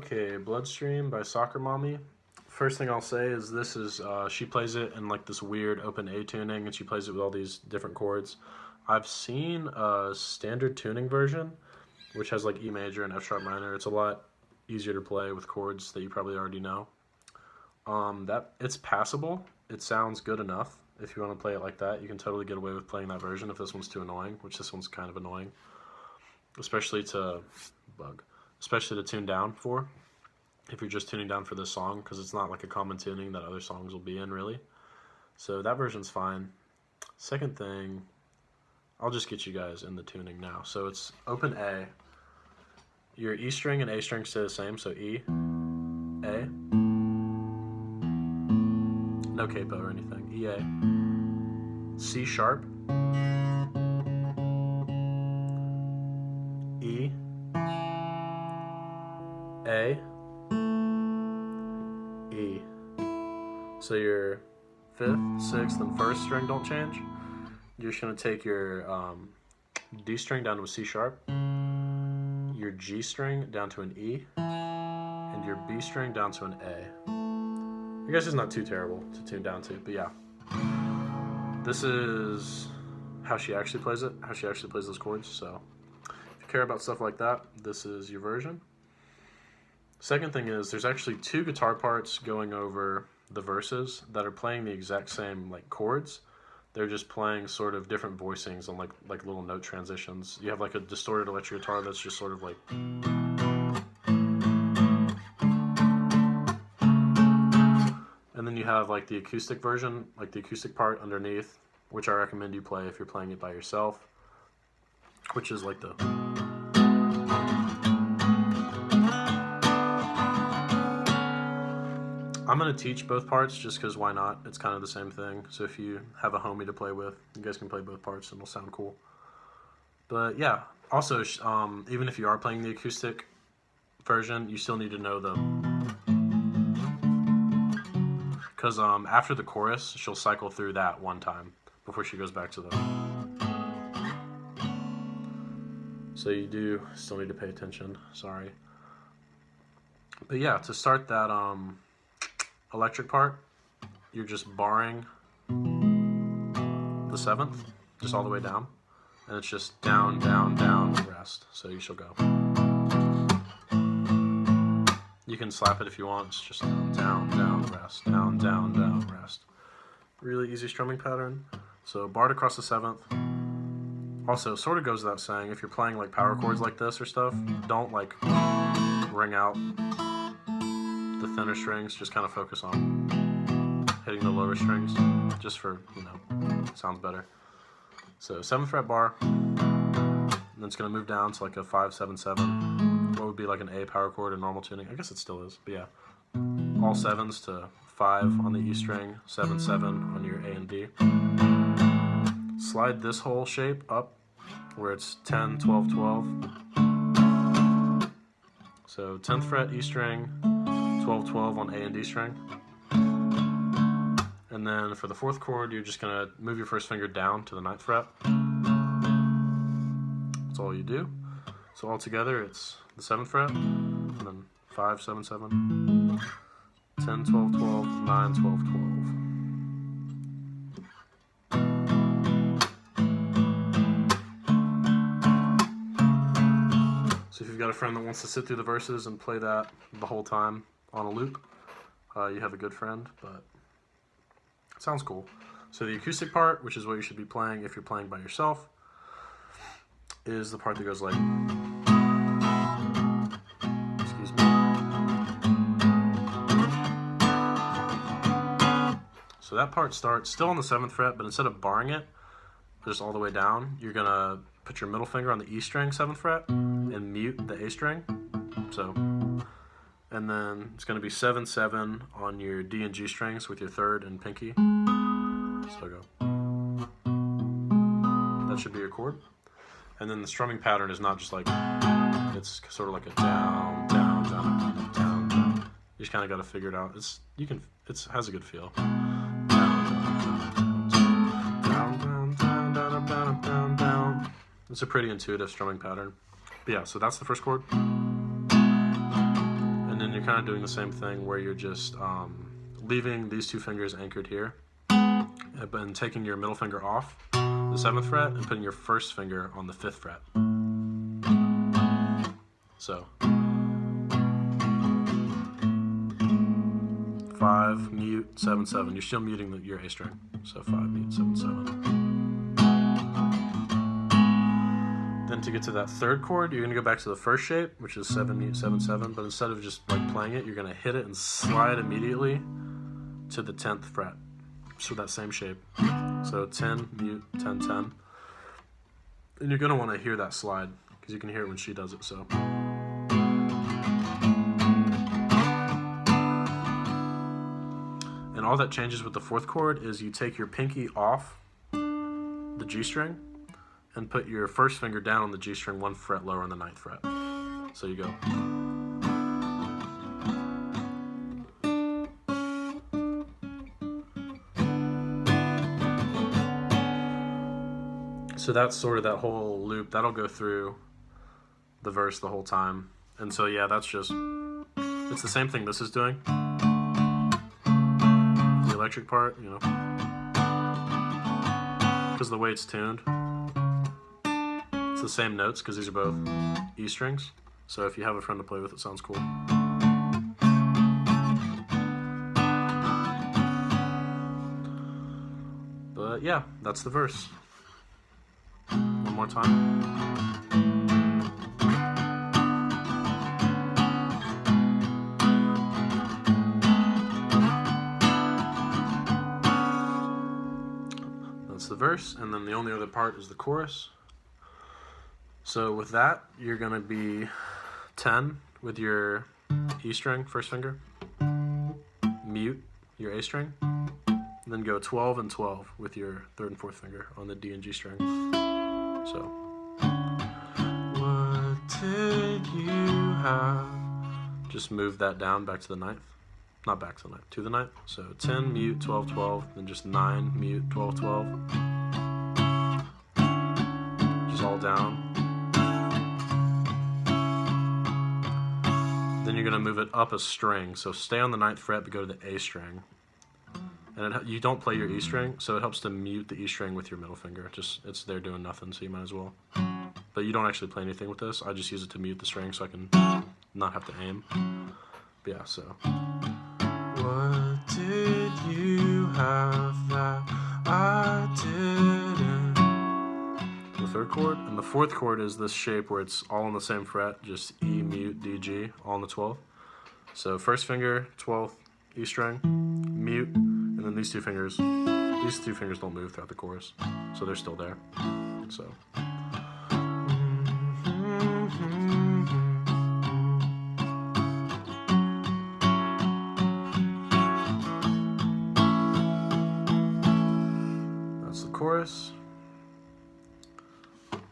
Okay, Bloodstream by Soccer Mommy. First thing I'll say is this is, she plays it in like this weird open A tuning, and she plays it with all these different chords. I've seen a standard tuning version, which has like E major and F sharp minor. It's a lot easier to play with chords that you probably already know. It's passable. It sounds good enough. If you want to play it like that, you can totally get away with playing that version if this one's too annoying, which this one's kind of annoying. Especially to tune down for, if you're just tuning down for this song, because it's not like a common tuning that other songs will be in, really. So that version's fine. Second thing, I'll just get you guys in the tuning now. So it's open A. Your E string and A string stay the same, so E, A. No capo or anything. E, A. C sharp. E. A, E. So your fifth, sixth, and first string don't change. You're just going to take your D string down to a C sharp, your G string down to an E, and your B string down to an A. I guess it's not too terrible to tune down to, but yeah. This is how she actually plays it, how she actually plays those chords. So if you care about stuff like that, this is your version. Second thing is there's actually two guitar parts going over the verses that are playing the exact same like chords. They're just playing sort of different voicings and like little note transitions. You have like a distorted electric guitar that's just sort of like, and then you have like the acoustic version, like the acoustic part underneath, which I recommend you play if you're playing it by yourself, which is like the. I'm going to teach both parts just because why not? It's kind of the same thing. So if you have a homie to play with, you guys can play both parts and it'll sound cool. But yeah, also, even if you are playing the acoustic version, you still need to know the... Because after the chorus, she'll cycle through that one time before she goes back to the... So you do still need to pay attention. Sorry. But yeah, to start that... electric part, you're just barring the seventh, just all the way down, and it's just down, down, down, rest. So you shall go. You can slap it if you want. It's just down, down, down, rest, down, down, down, rest. Really easy strumming pattern. So barred across the seventh. Also, sort of goes without saying, if you're playing like power chords like this or stuff, don't like ring out the thinner strings, just kind of focus on hitting the lower strings, just for, sounds better. So 7th fret bar, and then it's going to move down to like a 5, 7, 7. What would be like an A power chord in normal tuning? I guess it still is, but yeah. All 7s to 5 on the E string, 7, 7 on your A and D. Slide this whole shape up where it's 10, 12, 12. So 10th fret E string, 12, 12 on A and D string. And then for the 4th chord, you're just going to move your first finger down to the 9th fret. That's all you do. So all together, it's the 7th fret, and then 5, 7, 7, 10, 12, 12, 9, 12, 12. So if you've got a friend that wants to sit through the verses and play that the whole time on a loop, you have a good friend, but it sounds cool. So the acoustic part, which is what you should be playing if you're playing by yourself, is the part that goes like, excuse me. So that part starts still on the 7th fret, but instead of barring it just all the way down, you're gonna put your middle finger on the E string 7th fret and mute the A string. So, and then it's going to be 7, 7 on your D and G strings with your 3rd and pinky. So go. That should be your chord. And then the strumming pattern is not just like, it's sort of like a down, down, down, down, down. You just kind of got to figure it out. It has a good feel. Down, down, down, down, down, down, down. It's a pretty intuitive strumming pattern. But yeah, so that's the first chord. And you're kind of doing the same thing where you're just leaving these two fingers anchored here, and taking your middle finger off the 7th fret and putting your first finger on the 5th fret. So 5, mute, 7, 7. You're still muting your A string. So 5, mute, 7, 7. Then to get to that 3rd chord, you're going to go back to the first shape, which is 7, mute, 7, 7. But instead of just like playing it, you're going to hit it and slide immediately to the 10th fret. So that same shape. So 10, mute, 10, 10. And you're going to want to hear that slide because you can hear it when she does it. So. And all that changes with the 4th chord is you take your pinky off the G string and put your first finger down on the G string 1 fret lower on the 9th fret. So you go. So that's sort of that whole loop. That'll go through the verse the whole time. And so yeah, that's just, it's the same thing this is doing. The electric part, you know. Because the way it's tuned, it's the same notes because these are both E strings. So if you have a friend to play with, it sounds cool. But yeah, that's the verse. One more time. That's the verse, and then the only other part is the chorus. So with that, you're going to be 10 with your E string, first finger, mute your A string, and then go 12 and 12 with your 3rd and 4th finger on the D and G string. So, what did you have? Just move that down back to the 9th. Not back to the 9th, to the 9th. So 10, mute, 12, 12, then just 9, mute, 12, 12. Just all down. Then you're going to move it up a string. So stay on the 9th fret, but go to the A string. And you don't play your E string, so it helps to mute the E string with your middle finger. Just, it's there doing nothing, so you might as well. But you don't actually play anything with this. I just use it to mute the string so I can not have to aim. But yeah, so. What did you have that I didn't? The 3rd chord. And the 4th chord is this shape where it's all on the same fret, just E, mute, D, G, all on the 12th. So first finger, 12th, E string, mute, and then these two fingers don't move throughout the chorus, so they're still there. So. That's the chorus.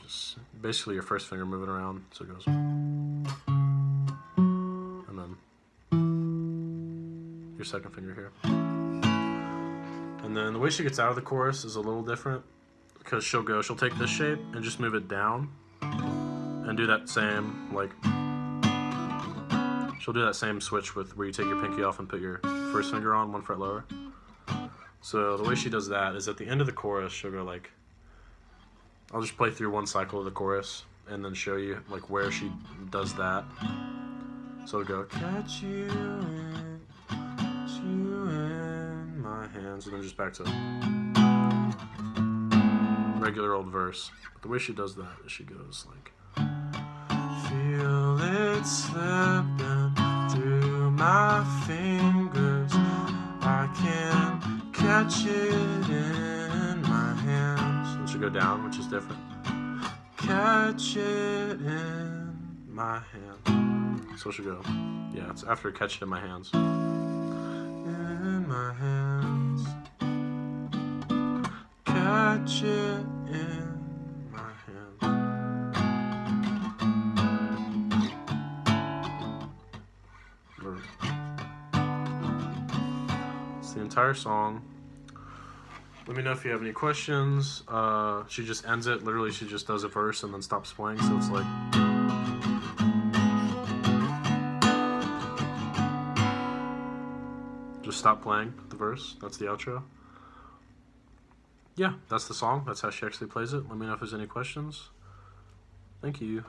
Just basically your first finger moving around, so it goes. And then your second finger here. And then the way she gets out of the chorus is a little different because she'll take this shape and just move it down and do that same, like, she'll do that same switch with where you take your pinky off and put your first finger on 1 fret lower. So the way she does that is at the end of the chorus, she'll go like, I'll just play through one cycle of the chorus and then show you like where she does that. So it'll go, catch you in my hands, and then just back to regular old verse. But the way she does that is she goes like, feel it slipping through my fingers, I can't catch it in my hands. And she'll go down, which is different. Catch it in my hand. So she'll go, yeah, it's after catch it in my hands. In my hands. Catch it in my hands. It's the entire song. Let me know if you have any questions. She just ends it. Literally, she just does a verse and then stops playing. So it's like. just stop playing the verse. That's the outro. Yeah, that's the song. That's how she actually plays it. Let me know if there's any questions. Thank you.